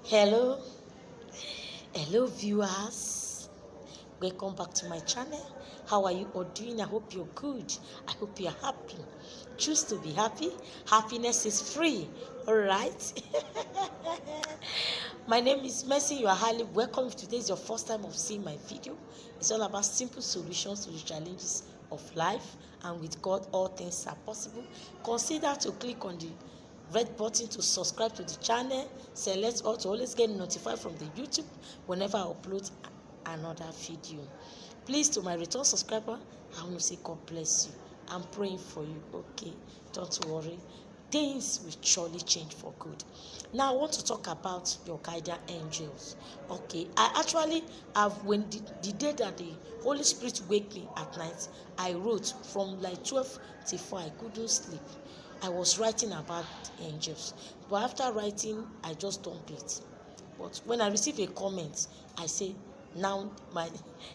Hello, hello viewers. Welcome back to my channel. How are you all doing? I hope you're good. I hope you're happy. Choose to be happy. Happiness is free. All right. My name is Mercy. You are highly welcome. If today is your first time of seeing my video, it's all about simple solutions to the challenges of life, and with God all things are possible. Consider to click on the red button to subscribe to the channel. Select all to always get notified from the YouTube whenever I upload another video. Please, to my return subscriber, I want to say God bless you. I'm praying for you. Okay, don't worry, things will surely change for good. Now I want to talk about your guardian angels. Okay, I actually have, when the day that the Holy Spirit wake me at night, I wrote from like 12 till 4. I couldn't sleep. I was writing about angels, but after writing, I just dumped it. But when I receive a comment, I say, now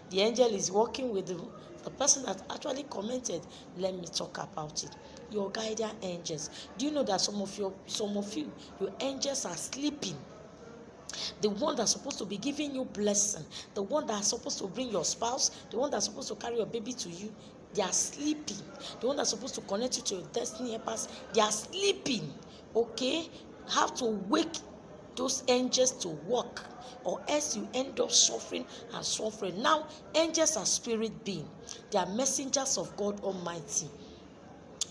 the angel is working with the person that actually commented. Let me talk about it. Your guardian angels. Do you know that some of you, your angels are sleeping? The one that's supposed to be giving you blessing, the one that's supposed to bring your spouse, the one that's supposed to carry your baby to you, they are sleeping. The one that's supposed to connect you to your destiny helpers, they are sleeping. Okay, have to wake those angels to work, or else you end up suffering and suffering. Now, angels are spirit beings. They are messengers of God Almighty,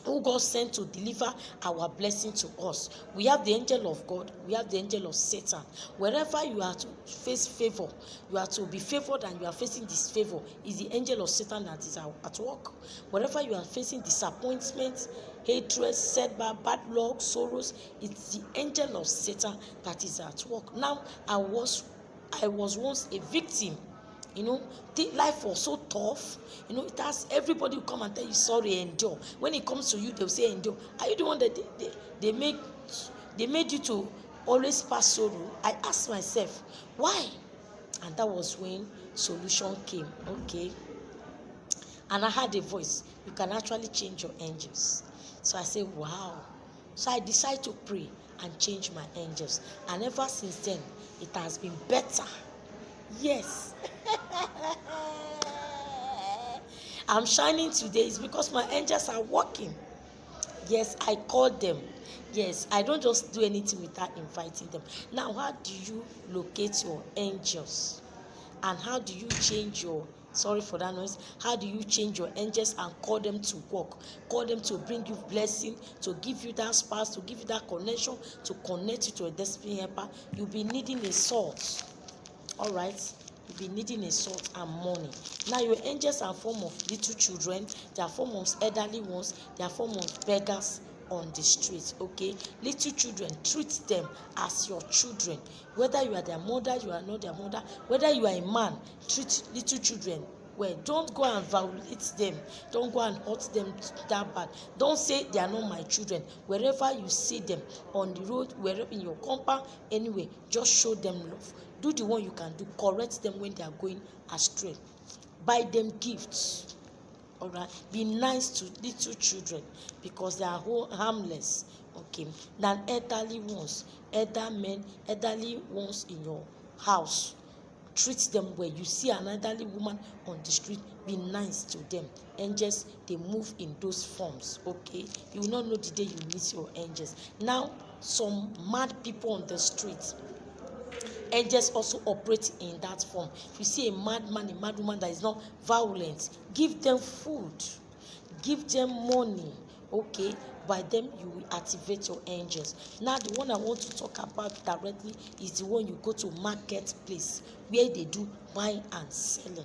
who God sent to deliver our blessing to us. We have the angel of God, we have the angel of Satan. Wherever you are to face favor, you are to be favored, and you are facing disfavor, is the angel of Satan that is at work. Wherever you are facing disappointment, hatred, setback, bad luck, sorrows, it's the angel of Satan that is at work. Now, I was once a victim. Life was so tough. It has, everybody will come and tell you sorry, endure. When it comes to you, they'll say endure. Are you the one that they made you to always pass sorrow? I asked myself, why? And that was when solution came. Okay, and I had a voice. You can actually change your angels. So I said, wow. So I decided to pray and change my angels, and ever since then it has been better. Yes. I'm shining today is because my angels are working. Yes, I call them. Yes, I don't just do anything without inviting them. Now, how do you locate your angels? And how do you change your, sorry for that noise, how do you change your angels and call them to work? Call them to bring you blessing, to give you that spouse, to give you that connection, to connect you to a destiny helper. You'll be needing a source. All right, you'll be needing a salt and money. Now, your angels are form of little children, they are form of elderly ones, they are form of beggars on the street. Okay, little children, treat them as your children. Whether you are their mother, you are not their mother, whether you are a man, treat little children well. Don't go and violate them, don't go and hurt them that bad. Don't say they are not my children. Wherever you see them, on the road, wherever, in your compound, anyway, just show them love. Do the one you can do. Correct them when they are going astray. Buy them gifts. All right, be nice to little children, because they are harmless, okay, than elderly ones, elderly ones in your house. Treat them well. You see an elderly woman on the street, be nice to them. Angels, they move in those forms. Okay, you will not know the day you meet your angels. Now, some mad people on the street, angels also operate in that form. If you see a madman, a mad woman that is not violent, give them food, give them money. Okay, by them you will activate your angels. Now, the one I want to talk about directly is the one you go to marketplace, where they do buying and selling.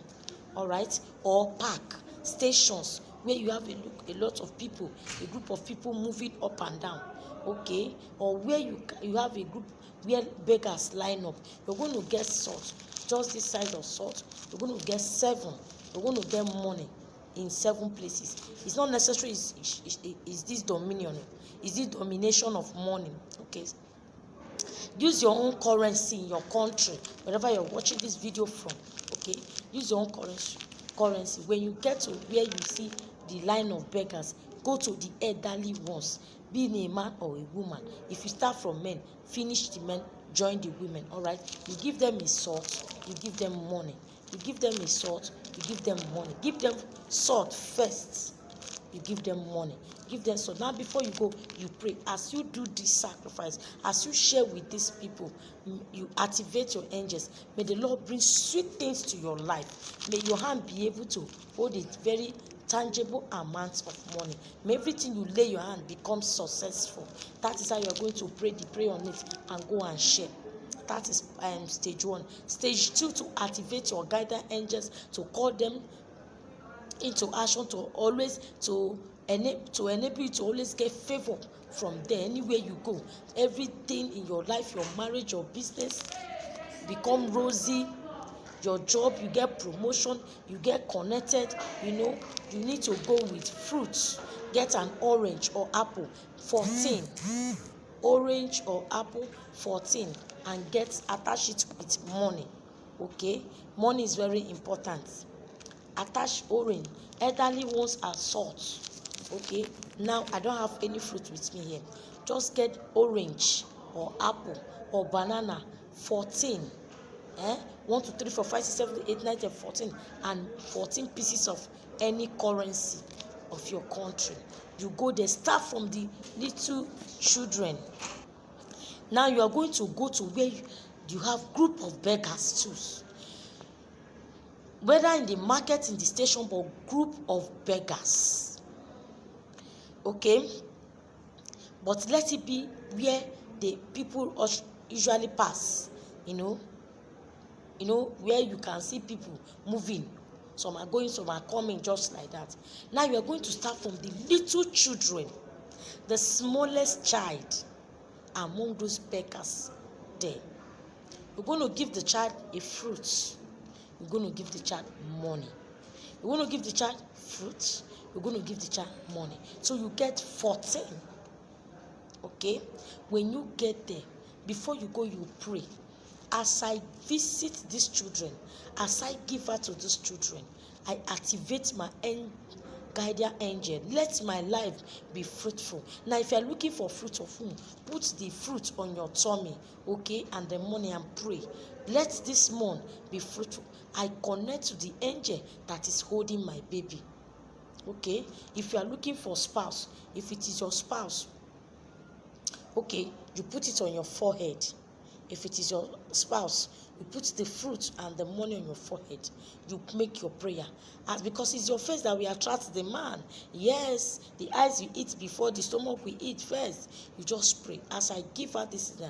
All right, or park stations, where you have a lot of people, a group of people moving up and down. Okay, or where you have a group where beggars line up. You're going to get salt, just this size of salt. You're going to get 7. You're going to get money in 7 places. It's not necessary is this dominion, is this domination of money. Okay, use your own currency in your country, wherever you're watching this video from. Okay, use your own currency. When you get to where you see the line of beggars, go to the elderly ones, being a man or a woman. If you start from men, finish the men join the women. All right, you give them a salt, you give them money. You give them a salt, you give them money. Give them salt first, you give them money. Give them salt. Now before you go, you pray. As you do this sacrifice, as you share with these people, you activate your angels. May the Lord bring sweet things to your life. May your hand be able to hold a very tangible amounts of money. May everything you lay your hand become successful. That is how you are going to pray the prayer on it and go and share. That is stage 1. Stage 2, to activate your guidance angels, to call them into action, to always enable you to always get favor from there. Anywhere you go, everything in your life, your marriage, your business become rosy. Your job, you get promotion, you get connected. You need to go with fruits. Get an orange or apple, 14. Orange or apple, 14, and attach it with money. Okay, money is very important. Attach orange. Elderly ones are salt. Okay, now I don't have any fruit with me here. Just get orange or apple or banana, 14. 1 2 3 4 5 6 7 8 9 10 14, and 14 pieces of any currency of your country. You go there, start from the little children. Now you are going to go to where you have group of beggars too, whether in the market, in the station, but group of beggars. Okay, but let it be where the people usually pass. Where you can see people moving. Some are going, some are coming, just like that. Now you are going to start from the little children, the smallest child among those beggars there. You're going to give the child a fruit. You're going to give the child money. You're going to give the child fruit. You're going to give the child money. So you get 14. Okay? When you get there, before you go, you pray. As I visit these children, as I give her to these children, I activate my guardian angel. Let my life be fruitful. Now, if you are looking for fruit of whom, put the fruit on your tummy, okay, and the money, and pray. Let this month be fruitful. I connect to the angel that is holding my baby. Okay, if you are looking for spouse, if it is your spouse, okay, you put it on your forehead. If it is your spouse, you put the fruit and the money on your forehead. You make your prayer. Because it's your face that will attract the man. Yes, the eyes you eat before the stomach we eat first. You just pray. As I give her this,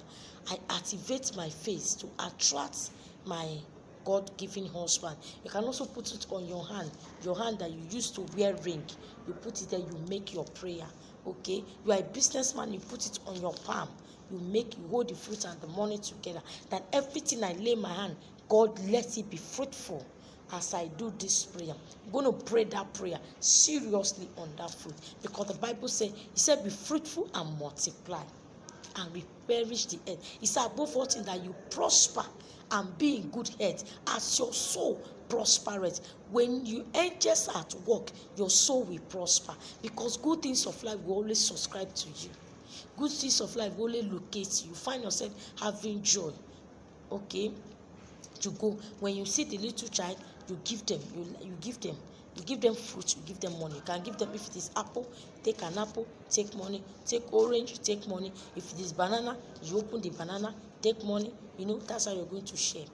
I activate my face to attract my God-given husband. You can also put it on your hand that you used to wear ring. You put it there, you make your prayer. Okay, you are a businessman, you put it on your palm. You hold the fruit and the money together. That everything I lay my hand, God, let it be fruitful. As I do this prayer, I'm going to pray that prayer seriously on that fruit, because the Bible says, He said, be fruitful and multiply, and replenish the earth. He said, above all things, that you prosper and be in good health as your soul prospereth. When you angels are at work, your soul will prosper, because good things of life will always subscribe to you. Good things of life will only locate you. You find yourself having joy. Okay, to go. When you see the little child, you give them. You give them fruit. You give them money. You can give them, if it is apple, take an apple, take money. Take orange, take money. If it is banana, you open the banana, take money. That's how you're going to share.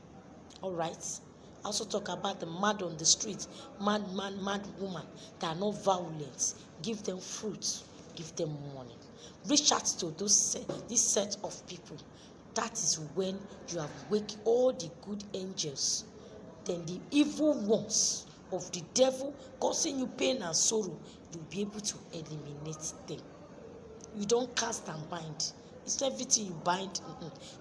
All right. I also talk about the mad on the street, mad man, mad woman that are not violent. Give them fruit. Give them money. Reach out to this set of people. That is when you have waked all the good angels. Then the evil ones of the devil causing you pain and sorrow, you'll be able to eliminate them. You don't cast and bind. It's everything you bind,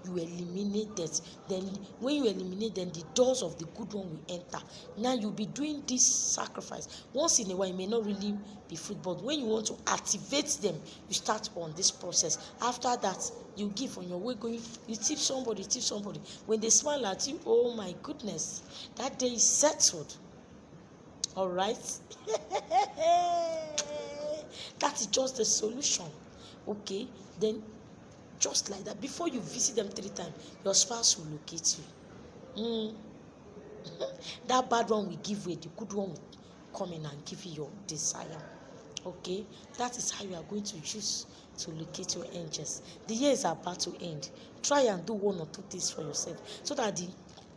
you eliminate that. Then when you eliminate, then the doors of the good one will enter. Now you'll be doing this sacrifice. Once in a while, it may not really be fruit, but when you want to activate them, you start on this process. After that, you give on your way going, you tip somebody. When they smile at you, oh my goodness, that day is settled. All right? That is just the solution. Okay, then Just like that. Before you visit them 3 times, your spouse will locate you. That bad one will give way, the good one will come in and give you your desire. Okay, that is how you are going to use to locate your angels. The year is about to end. Try and do 1 or 2 things for yourself so that the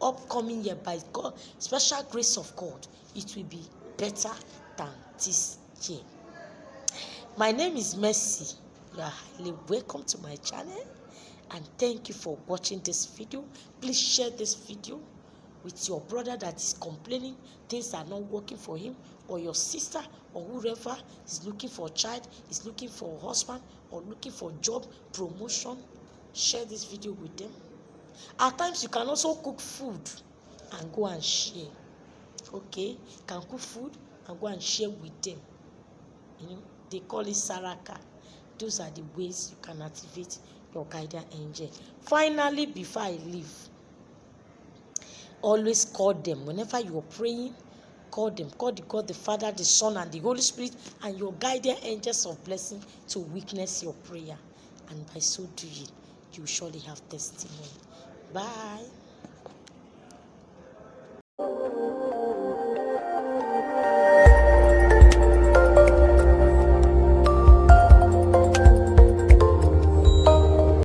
upcoming year, by God, special grace of God, it will be better than this year. My name is Mercy. You are highly welcome to my channel, and thank you for watching this video. Please share this video with your brother that is complaining things are not working for him, or your sister, or whoever is looking for a child, is looking for a husband, or looking for job promotion. Share this video with them. At times you can also cook food and go and share. Okay, you can cook food and go and share with them. They call it saraka. Those are the ways you can activate your guardian angel. Finally, before I leave, always call them. Whenever you are praying, call them. Call the God, the Father, the Son, and the Holy Spirit, and your guardian angels of blessing to witness your prayer. And by so doing, you surely have testimony. Bye.